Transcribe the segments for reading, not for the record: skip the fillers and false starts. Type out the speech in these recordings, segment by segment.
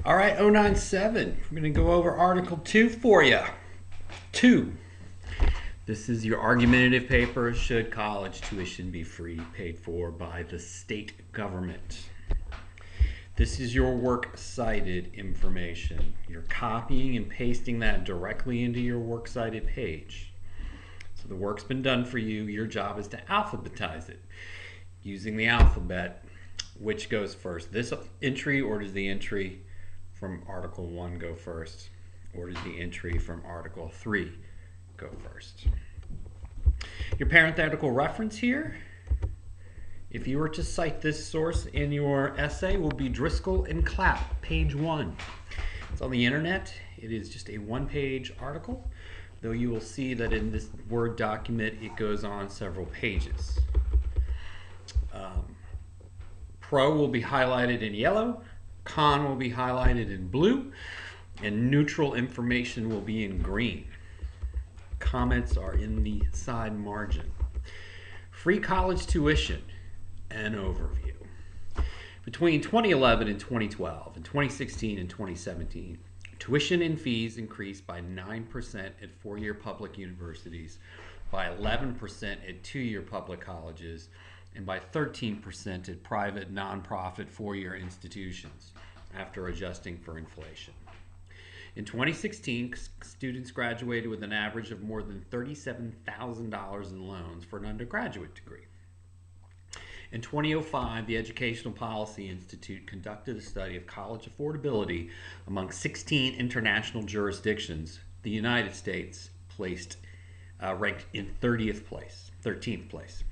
All right, 097. We're going to go over Article 2 for you. 2. This is your argumentative paper. Should college tuition be free, paid for by the state government? This is your works cited information. You're copying and pasting that directly into your works cited page. So the work's been done for you. Your job is to alphabetize it. Using the alphabet, which goes first? This entry, or does the entry from Article 1 go first? Or does the entry from Article 3 go first? Your parenthetical reference here, if you were to cite this source in your essay, will be Driscoll and Clapp, page 1. It's on the internet. It is just a one-page article, though you will see that in this Word document it goes on several pages. Pro will be highlighted in yellow, con will be highlighted in blue, and neutral information will be in green. Comments are in the side margin. Free college tuition, an overview. Between 2011 and 2012, and 2016 and 2017, tuition and fees increased by 9% at four-year public universities, by 11% at two-year public colleges, and by 13% at private nonprofit four-year institutions, after adjusting for inflation. In 2016, students graduated with an average of more than $37,000 in loans for an undergraduate degree. In 2005, the Educational Policy Institute conducted a study of college affordability among 16 international jurisdictions. The United States ranked in 13th place,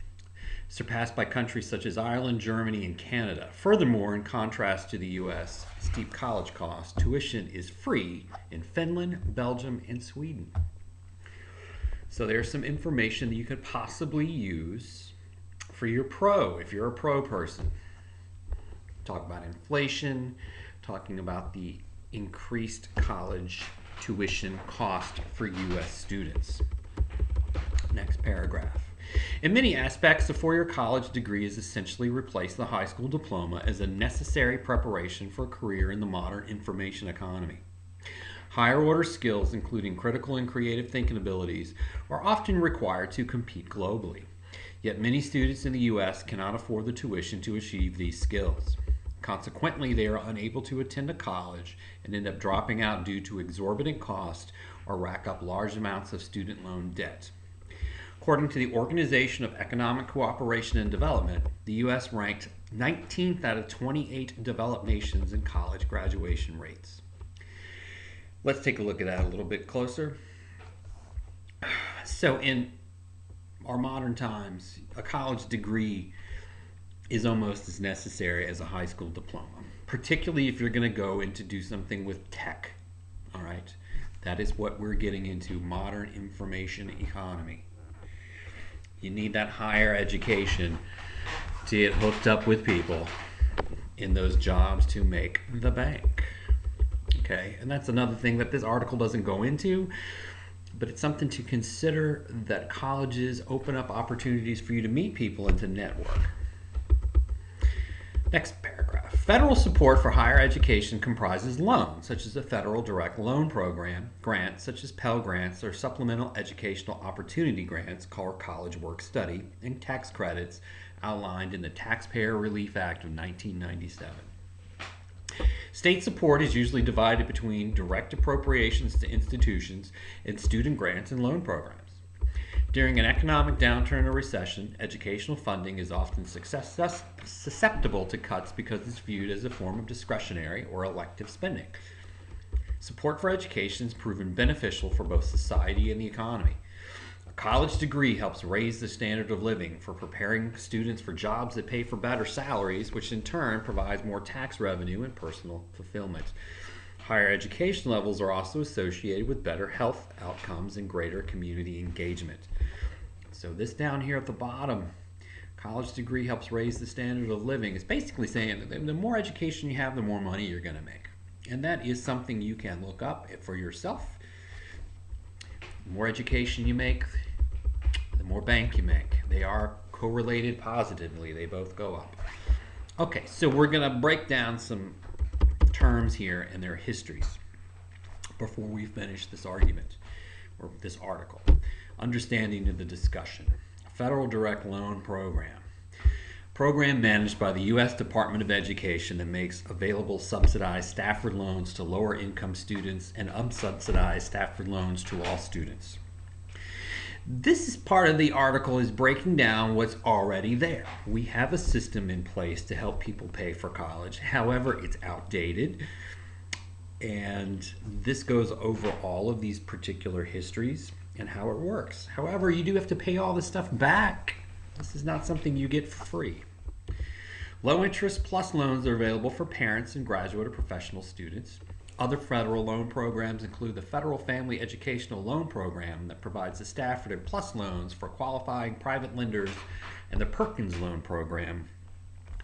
surpassed by countries such as Ireland, Germany, and Canada. Furthermore, in contrast to the U.S. steep college costs, tuition is free in Finland, Belgium, and Sweden. So there's some information that you could possibly use for your pro, if you're a pro person. Talk about inflation, talking about the increased college tuition cost for U.S. students. Next paragraph. In many aspects, the four-year college degree has essentially replaced the high school diploma as a necessary preparation for a career in the modern information economy. Higher order skills, including critical and creative thinking abilities, are often required to compete globally. Yet many students in the U.S. cannot afford the tuition to achieve these skills. Consequently, they are unable to attend a college and end up dropping out due to exorbitant costs or rack up large amounts of student loan debt. According to the Organization of Economic Cooperation and Development, the U.S. ranked 19th out of 28 developed nations in college graduation rates. Let's take a look at that a little bit closer. So in our modern times, a college degree is almost as necessary as a high school diploma, particularly if you're going to go in to do something with tech. All right, that is what we're getting into, modern information economy. You need that higher education to get hooked up with people in those jobs to make the bank. Okay, and that's another thing that this article doesn't go into, but it's something to consider, that colleges open up opportunities for you to meet people and to network. Next paragraph. Federal support for higher education comprises loans, such as the Federal Direct Loan Program, grants such as Pell Grants or Supplemental Educational Opportunity Grants, called College Work Study, and tax credits outlined in the Taxpayer Relief Act of 1997. State support is usually divided between direct appropriations to institutions and student grants and loan programs. During an economic downturn or recession, educational funding is often susceptible to cuts because it's viewed as a form of discretionary or elective spending. Support for education has proven beneficial for both society and the economy. A college degree helps raise the standard of living for preparing students for jobs that pay for better salaries, which in turn provides more tax revenue and personal fulfillment. Higher education levels are also associated with better health outcomes and greater community engagement. So this down here at the bottom, college degree helps raise the standard of living. It's basically saying that the more education you have, the more money you're going to make. And that is something you can look up for yourself. The more education you make, the more bank you make. They are correlated positively. They both go up. Okay, so we're going to break down some terms here and their histories before we finish this argument or this article. Understanding of the discussion. Federal Direct Loan Program. Program managed by the U.S. Department of Education that makes available subsidized Stafford loans to lower income students and unsubsidized Stafford loans to all students. This is part of the article is breaking down what's already there. We have a system in place to help people pay for college. However, it's outdated. And this goes over all of these particular histories and how it works. However, you do have to pay all this stuff back. This is not something you get for free. Low interest plus loans are available for parents and graduate or professional students. Other federal loan programs include the Federal Family Educational Loan Program that provides the Stafford and Plus loans for qualifying private lenders, and the Perkins Loan Program,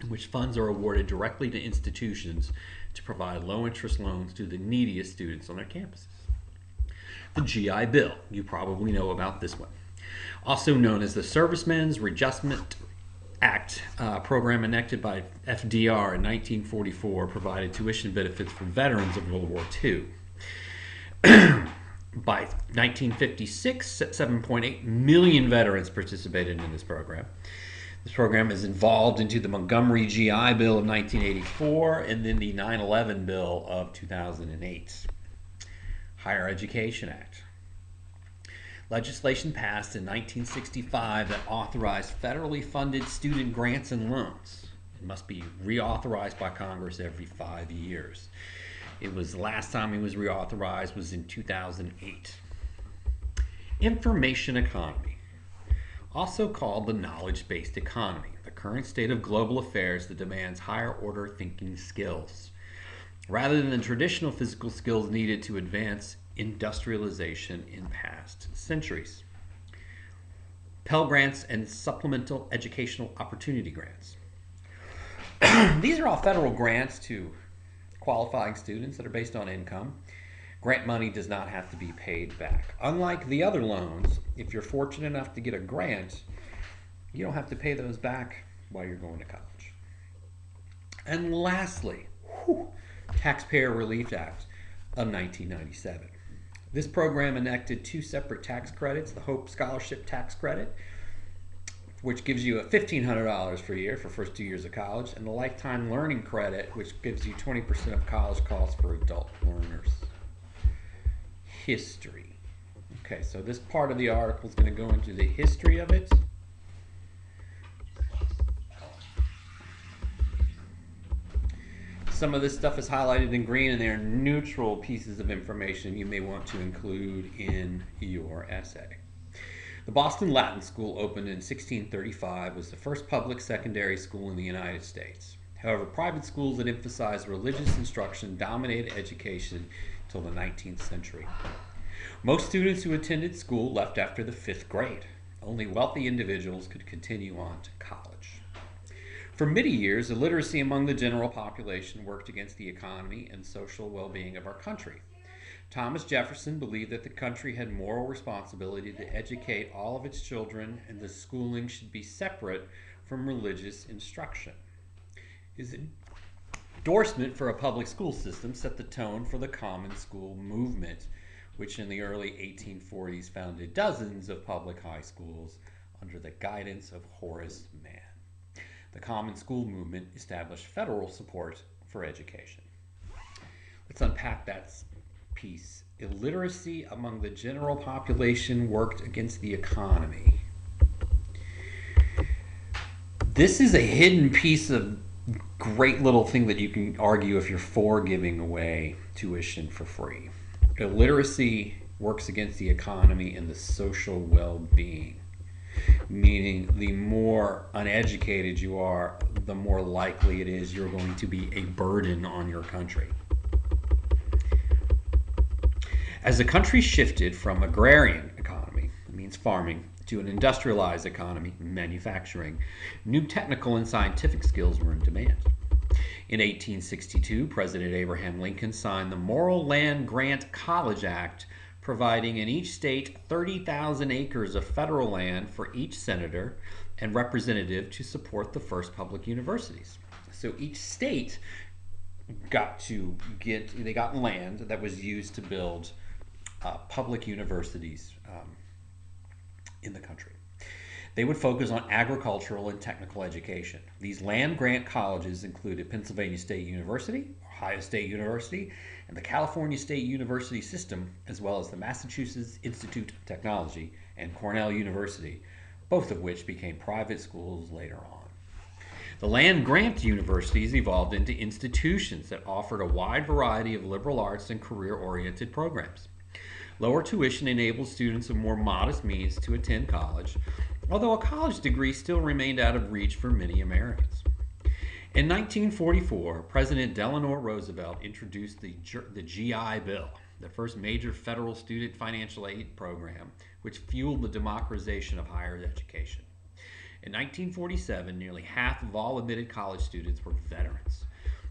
in which funds are awarded directly to institutions to provide low-interest loans to the neediest students on their campuses. The GI Bill, you probably know about this one. Also known as the Servicemen's Readjustment Act program enacted by FDR in 1944, provided tuition benefits for veterans of World War II. By 1956, 7.8 million veterans participated in this program. This program is involved into the Montgomery GI Bill of 1984 and then the 9/11 Bill of 2008. Higher Education Act. Legislation passed in 1965 that authorized federally funded student grants and loans. It must be reauthorized by Congress every 5 years. It was the last time it was reauthorized was in 2008. Information economy, also called the knowledge-based economy, the current state of global affairs that demands higher order thinking skills, rather than the traditional physical skills needed to advance industrialization in past centuries. Pell Grants and Supplemental Educational Opportunity Grants. These are all federal grants to qualifying students that are based on income. Grant money does not have to be paid back. Unlike the other loans, if you're fortunate enough to get a grant, you don't have to pay those back while you're going to college. And lastly, Taxpayer Relief Act of 1997. This program enacted two separate tax credits, the Hope Scholarship Tax Credit, which gives you $1,500 per year for first 2 years of college, and the Lifetime Learning Credit, which gives you 20% of college costs for adult learners. History. Okay, so this part of the article is going to go into the history of it. Some of this stuff is highlighted in green, and they are neutral pieces of information you may want to include in your essay. The Boston Latin School, opened in 1635, was the first public secondary school in the United States. However, private schools that emphasized religious instruction dominated education until the 19th century. Most students who attended school left after the 5th grade. Only wealthy individuals could continue on to college. For many years, illiteracy among the general population worked against the economy and social well-being of our country. Thomas Jefferson believed that the country had moral responsibility to educate all of its children, and the schooling should be separate from religious instruction. His endorsement for a public school system set the tone for the common school movement, which in the early 1840s founded dozens of public high schools under the guidance of Horace Mann. The Common School movement established federal support for education. Let's unpack that piece. Illiteracy among the general population worked against the economy. This is a hidden piece of great little thing that you can argue if you're for giving away tuition for free. Illiteracy works against the economy and the social well-being. Meaning the more uneducated you are, the more likely it is you're going to be a burden on your country. As the country shifted from agrarian economy, that means farming, to an industrialized economy, manufacturing, new technical and scientific skills were in demand. In 1862, President Abraham Lincoln signed the Morrill Land Grant College Act, providing in each state 30,000 acres of federal land for each senator and representative to support the first public universities. So each state they got land that was used to build public universities in the country. They would focus on agricultural and technical education. These land grant colleges included Pennsylvania State University, Ohio State University, and the California State University system, as well as the Massachusetts Institute of Technology and Cornell University, both of which became private schools later on. The land grant universities evolved into institutions that offered a wide variety of liberal arts and career-oriented programs. Lower tuition enabled students of more modest means to attend college, although a college degree still remained out of reach for many Americans. In 1944, President Delano Roosevelt introduced the GI Bill, the first major federal student financial aid program, which fueled the democratization of higher education. In 1947, nearly half of all admitted college students were veterans.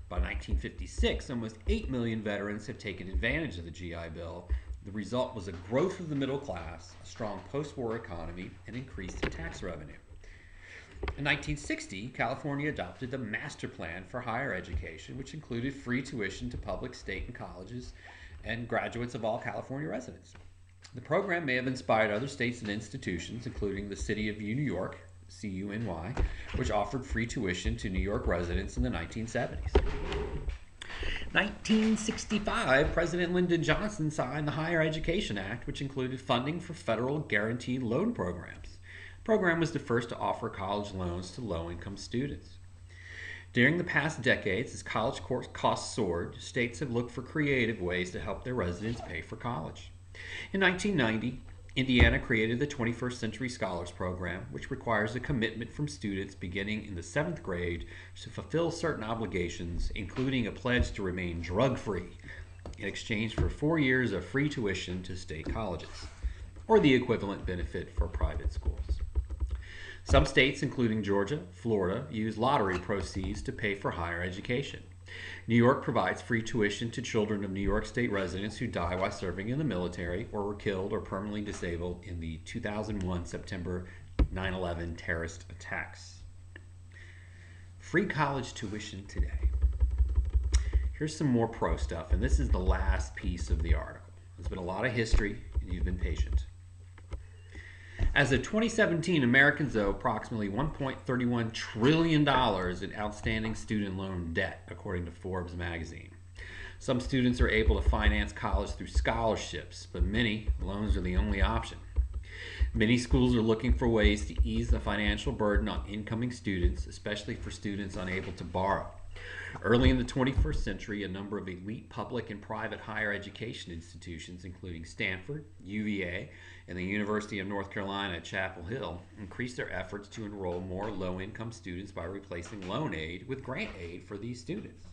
By 1956, almost 8 million veterans have taken advantage of the GI Bill. The result was a growth of the middle class, a strong post-war economy, and increased tax revenue. In 1960, California adopted the Master Plan for Higher Education, which included free tuition to public, state, and colleges and graduates of all California residents. The program may have inspired other states and institutions, including the City of New York, CUNY, which offered free tuition to New York residents in the 1970s. 1965, President Lyndon Johnson signed the Higher Education Act, which included funding for federal guaranteed loan programs. The program was the first to offer college loans to low-income students. During the past decades, as college costs soared, states have looked for creative ways to help their residents pay for college. In 1990, Indiana created the 21st Century Scholars Program, which requires a commitment from students beginning in the 7th grade to fulfill certain obligations, including a pledge to remain drug-free in exchange for 4 years of free tuition to state colleges, or the equivalent benefit for private schools. Some states, including Georgia, Florida, use lottery proceeds to pay for higher education. New York provides free tuition to children of New York State residents who die while serving in the military or were killed or permanently disabled in the 2001 September 9/11 terrorist attacks. Free college tuition today. Here's some more pro stuff, and this is the last piece of the article. There's been a lot of history, and you've been patient. As of 2017, Americans owe approximately $1.31 trillion in outstanding student loan debt, according to Forbes magazine. Some students are able to finance college through scholarships, but many loans are the only option. Many schools are looking for ways to ease the financial burden on incoming students, especially for students unable to borrow. Early in the 21st century, a number of elite public and private higher education institutions, including Stanford, UVA, and the University of North Carolina at Chapel Hill, increased their efforts to enroll more low-income students by replacing loan aid with grant aid for these students.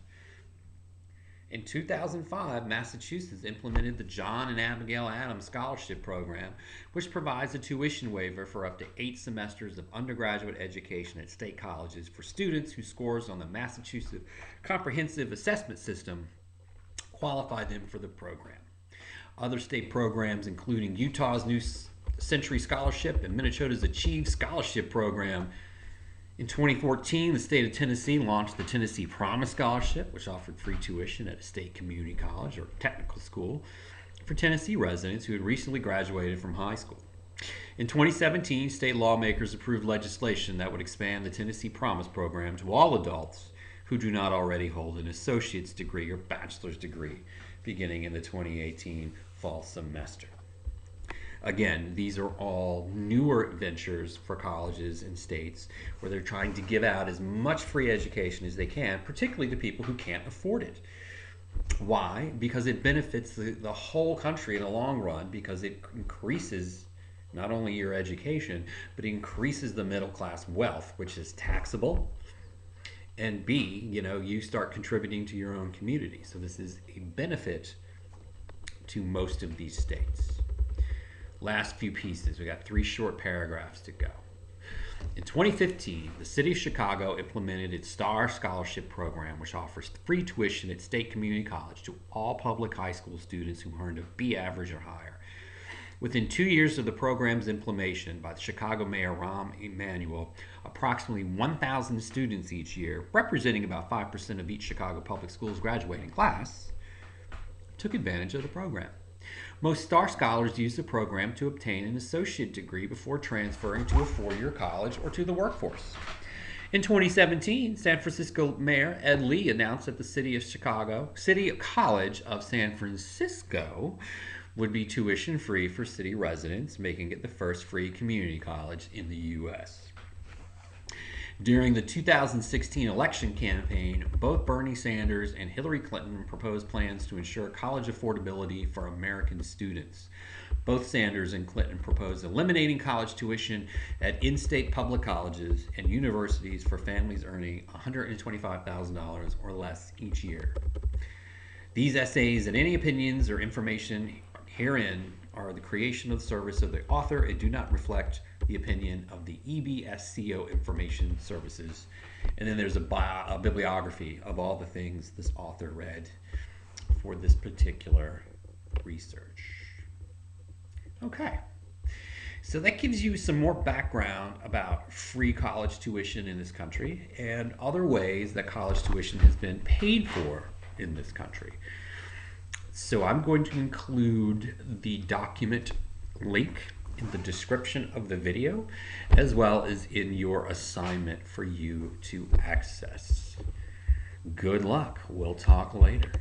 In 2005, Massachusetts implemented the John and Abigail Adams Scholarship Program, which provides a tuition waiver for up to 8 semesters of undergraduate education at state colleges for students whose scores on the Massachusetts Comprehensive Assessment System qualify them for the program. Other state programs, including Utah's New Century Scholarship and Minnesota's Achieve Scholarship Program. In 2014, the state of Tennessee launched the Tennessee Promise Scholarship, which offered free tuition at a state community college or technical school for Tennessee residents who had recently graduated from high school. In 2017, state lawmakers approved legislation that would expand the Tennessee Promise program to all adults who do not already hold an associate's degree or bachelor's degree, beginning in the 2018 fall semester. Again, these are all newer ventures for colleges and states where they're trying to give out as much free education as they can, particularly to people who can't afford it. Why? Because it benefits the whole country in the long run, because it increases not only your education, but it increases the middle class wealth, which is taxable. And B, you start contributing to your own community. So this is a benefit to most of these states. Last few pieces. We got 3 short paragraphs to go. In 2015, the city of Chicago implemented its STAR Scholarship Program, which offers free tuition at state community college to all public high school students who earned a B average or higher. Within 2 years of the program's implementation by the Chicago Mayor Rahm Emanuel, approximately 1,000 students each year, representing about 5% of each Chicago public schools graduating class, took advantage of the program. Most star scholars use the program to obtain an associate degree before transferring to a four-year college or to the workforce. In 2017, San Francisco Mayor Ed Lee announced that the City College of San Francisco would be tuition free for city residents, making it the first free community college in the U.S. During the 2016 election campaign, both Bernie Sanders and Hillary Clinton proposed plans to ensure college affordability for American students. Both Sanders and Clinton proposed eliminating college tuition at in-state public colleges and universities for families earning $125,000 or less each year. These essays and any opinions or information herein are the creation of the service of the author and do not reflect the opinion of the EBSCO Information Services. And then there's a bibliography of all the things this author read for this particular research. Okay, so that gives you some more background about free college tuition in this country and other ways that college tuition has been paid for in this country. So I'm going to include the document link in the description of the video, as well as in your assignment for you to access. Good luck. We'll talk later.